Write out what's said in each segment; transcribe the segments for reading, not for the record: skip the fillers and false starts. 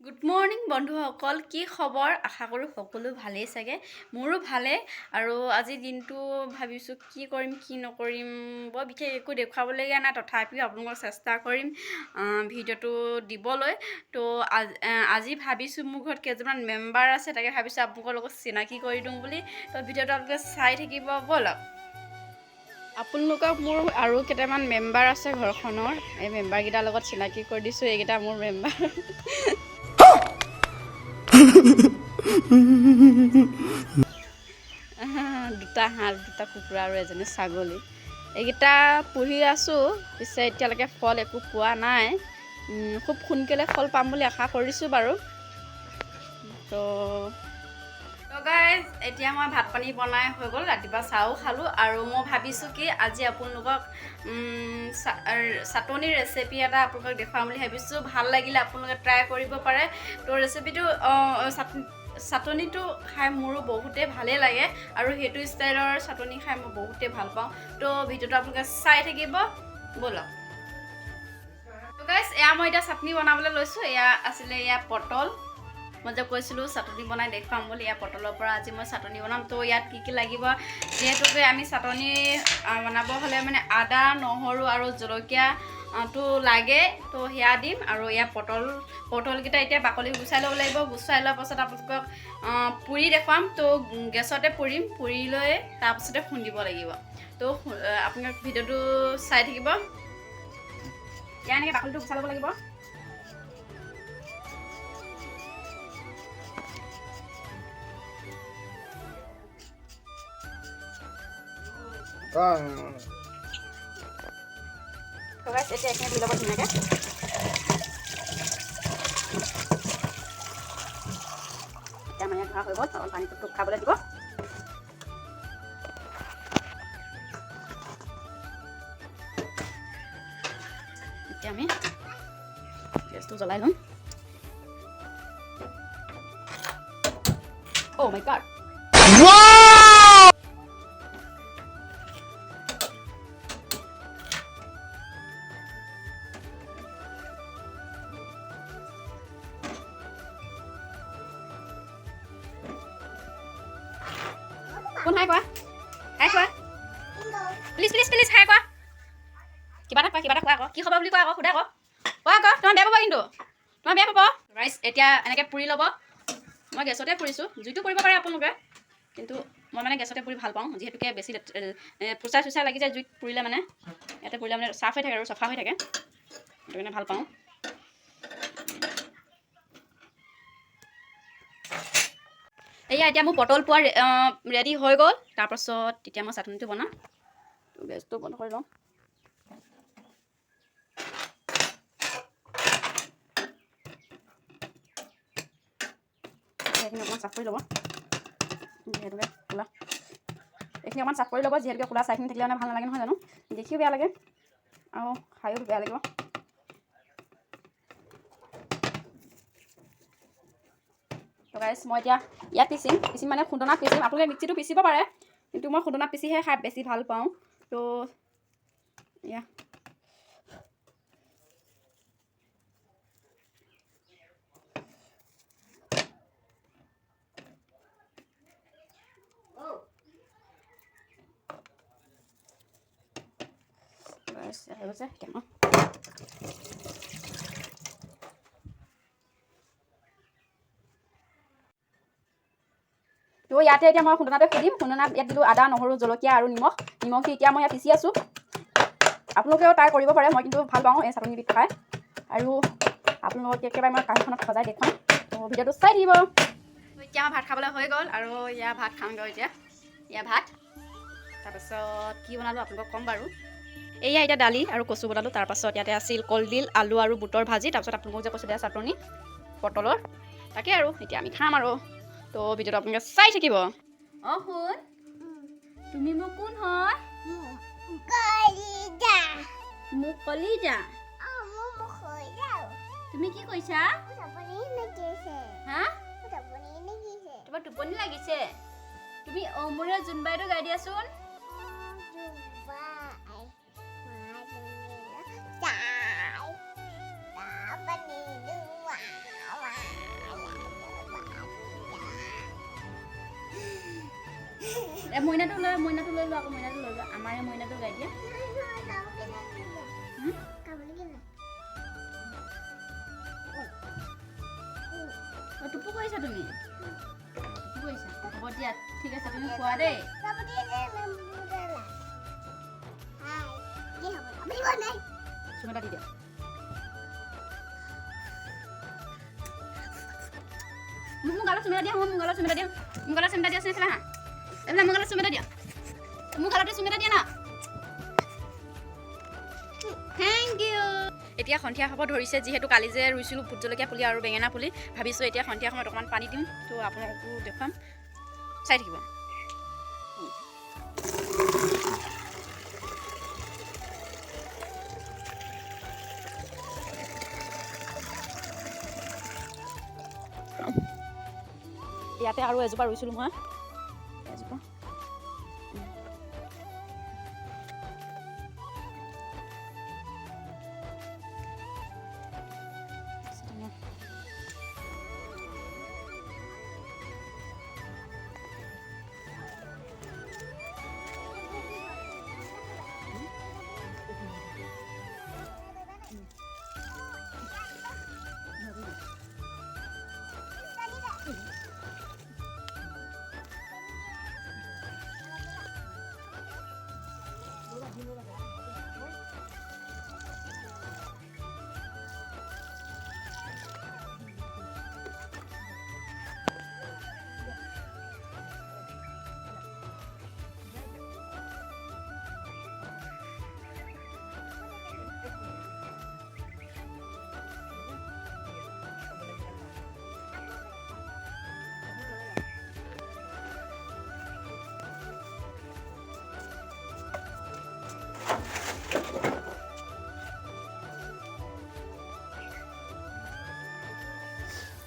Good morning বন্ধুসকল, কি খবৰ? আশা কৰোঁ সকলো ভালেই চাগে। মোৰো ভালে। আৰু আজিৰ দিনটো ভাবিছোঁ কি কৰিম কি নকৰিম, বৰ বিশেষ একো দেখুৱাবলগীয়া নাই, তথাপিও আপোনালোকক চেষ্টা কৰিম ভিডিঅ'টো দিবলৈ। তো আজি ভাবিছোঁ মোৰ ঘৰত কেইজনমান মেম্বাৰ আছে, তাকে ভাবিছোঁ আপোনালোকৰ লগত চিনাকি কৰি দিওঁ বুলি। তো ভিডিঅ'টো আপোনালোকে চাই থাকিব ব'লক। আপোনালোকক মোৰ আৰু কেইটামান মেম্বাৰ আছে ঘৰখনৰ, এই মেম্বাৰকেইটাৰ লগত চিনাকি কৰি দিছোঁ। এইকেইটা মোৰ মেম্বাৰ। দুটা হাঁহ, দুটা কুকুৰা আৰু এজনী ছাগলী। এইকেইটা পুহি আছোঁ, পিছে এতিয়ালৈকে ফল একো পোৱা নাই। খুব সোনকালে ফল পাম বুলি আশা কৰিছোঁ বাৰু। তো গাইজ, এতিয়া মই ভাত পানী বনাই হৈ গ'ল, ৰাতিপুৱা চাহো খালোঁ। আৰু মই ভাবিছোঁ কি আজি আপোনালোকক চাটনিৰ ৰেচিপি এটা আপোনালোকক দেখুৱাম বুলি ভাবিছোঁ। ভাল লাগিলে আপোনালোকে ট্ৰাই কৰিব পাৰে। তো ৰেচিপিটো চাটনিটো খাই মোৰো বহুতেই ভালেই লাগে, আৰু সেইটো ষ্টাইলৰ চাটনি খাই মই বহুতেই ভাল পাওঁ। তো ভিডিঅ'টো আপোনালোকে চাই থাকিব ব'লক। তো গাইজ, এয়া মই এতিয়া চাটনি বনাবলৈ লৈছোঁ। এয়া আছিলে পটল। মই যে কৈছিলোঁ চাটনি বনাই দেখুৱাম বুলি, পটলৰ পৰা আজি মই চাটনি বনাম। তো ইয়াত কি লাগিব, যিহেতুকে আমি চাটনি বনাব হ'লে মানে আদা, নহৰু আৰু জলকীয়াটো লাগে। তো সেয়া দিম। আৰু পটলকেইটা এতিয়া বাকলি গুচাই ল'ব লাগিব। গুচাই লোৱাৰ পাছত আপোনালোকক পুৰি দেখুৱাম। তো গেছতে পুৰিম, পুৰি লৈ তাৰপাছতে খুন্দিব লাগিব। তো আপোনালোক ভিডিঅ'টো চাই থাকিব। এতিয়া এনেকৈ বাকলিটো গুচাই ল'ব লাগিব। এতিয়া এইখিনি দি ল'ব ধুনীয়াকৈ। এতিয়া মানে ধৰা হৈ গ'ল, পানীটো টোপ খাবলৈ দিব। এতিয়া আমি গেছটো জ্বলাই ল'ম। Oh my god! কোন হাই কোৱা, হাই কোৱা, প্লিজ প্লিজ প্লিজ হাই কোৱা, কিবা এটা কোৱা আকৌ, কি খবৰ বুলি কোৱা আকৌ, সোধা আকৌ, কোৱা আকৌ, তোমাৰ বেয়া পাব কিন্তু, তোমাৰ বেয়া পাব। ৰাইচ এতিয়া এনেকৈ পুৰি ল'ব। মই গেছতে পুৰিছোঁ, জুইটো কৰিব পাৰে আপোনালোকে, কিন্তু মই মানে গেছতে পুৰি ভাল পাওঁ, যিহেতুকে বেছি ফুচা চুচা লাগি যায় জুইত পুৰিলে, মানে ইয়াতে পুৰিলে মানে চাফ হৈ থাকে আৰু চফা হৈ থাকে, সেইটো কাৰণে ভাল পাওঁ। এয়া এতিয়া মোৰ পটল পোৱা ৰেডি হৈ গ'ল। তাৰপাছত এতিয়া মই চাটনিটো বনাম। গেছটো বন্ধ কৰি লওঁ। এইখিনি অকণমান চাফ কৰি ল'ব, যিহেতুকে ক'লা এইখিনি অকণমান চাফ কৰি ল'ব, যিহেতুকে ক'লা চাইখিনি থাকিলে মানে ভাল নালাগে নহয় জানো, দেখিও বেয়া লাগে আৰু খায়ো বেয়া লাগিব। তো গাইছ, মই এতিয়া ইয়াত পিচিম মানে খুন্দনাত পিচিম। আপোনালোকে মিক্সিটো পিচিব পাৰে, কিন্তু মই খুন্দনাত পিচিহে খাই বেছি ভাল পাওঁ। তো এয়া হৈ গৈছে। এতিয়া মই তো ইয়াতে এতিয়া মই খুন্দনাতে খুন্দিম। খুন্দনাত ইয়াত দিলোঁ আদা, নহৰু, জলকীয়া আৰু নিমখ দি এতিয়া মই ইয়াত পিচি আছোঁ। আপোনালোকেও ট্ৰাই কৰিব পাৰে, মই কিন্তু ভাল পাওঁ এই চাটনিবিধ খাই। আৰু আপোনালোকক একেবাৰে মই কাঁহীখনত সজাই দেখুৱাম, তো ভিডিঅ'টো চাই থাকিব। এতিয়া আমাৰ ভাত খাবলৈ হৈ গ'ল, আৰু ভাত খাওঁগৈ এতিয়া। ভাত, তাৰপাছত কি বনালোঁ আপোনালোকক ক'ম বাৰু। এতিয়া দালি আৰু কচু বনালোঁ। তাৰপাছত ইয়াতে আছিল কলডিল, আলু আৰু বুটৰ ভাজি। তাৰপাছত আপোনালোকক যে কৈছোঁ চাটনি পটলৰ, তাকে আৰু এতিয়া আমি খাম আৰু। তো ভিডিঅ'টো আপোনালোকে চাই থাকিব। অঁ শুন, তুমি মোক কোন হয়? মোক কলিজা। তুমি কি কৈছা? হা? তোমাৰ টোপনি লাগিছে? তুমি অমূৰে জোনবাইটো গাই দিয়াচোন। মইনাটো লৈ লোৱা আকৌ মইনাটো লৈ লোৱা আমাৰে মইনাটো গাই দিয়া টুপু কৰিছা তুমি কৰিছা হ'ব দিয়া ঠিক আছে তুমি খোৱা দেই চুমা দি দিয়া মোক গালত চুমা দিয়া মোক গালত চুমা দিয়া মোক গালত চুমা দিয়া চাইছিলা হা এইবিলাক মোক গালত চুমা দিয়া মোক গালতে চুমা দিয়া না থেংক ইউ এতিয়া সন্ধিয়া হ'ব ধৰিছে যিহেতু কালি যে ৰুইছিলোঁ ভোট জলকীয়া পুলি আৰু বেঙেনা পুলি ভাবিছোঁ এতিয়া সন্ধিয়া সময়ত অকণমান পানী দিম তো আপোনালোকো দেখুৱাম চাই থাকিব ইয়াতে আৰু এজোপা ৰুইছিলোঁ মই এজোপা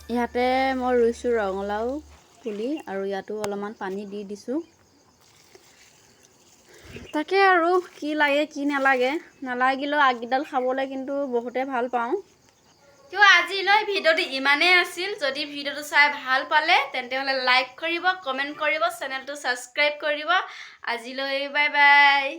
ইয়াতে মই ৰুইছোঁ ৰঙালাও পুলি আৰু ইয়াতো অলপমান পানী দি দিছোঁ তাকে আৰু কি লাগে কি নালাগিলেও আগকেইডাল খাবলৈ কিন্তু বহুতে ভাল পাওঁ তো আজিলৈ ভিডিঅ'টো ইমানেই আছিল যদি ভিডিঅ'টো চাই ভাল পালে তেন্তে হ'লে লাইক কৰিব কমেণ্ট কৰিব চেনেলটো ছাবস্ক্ৰাইব কৰিব আজিলৈ বাই বাই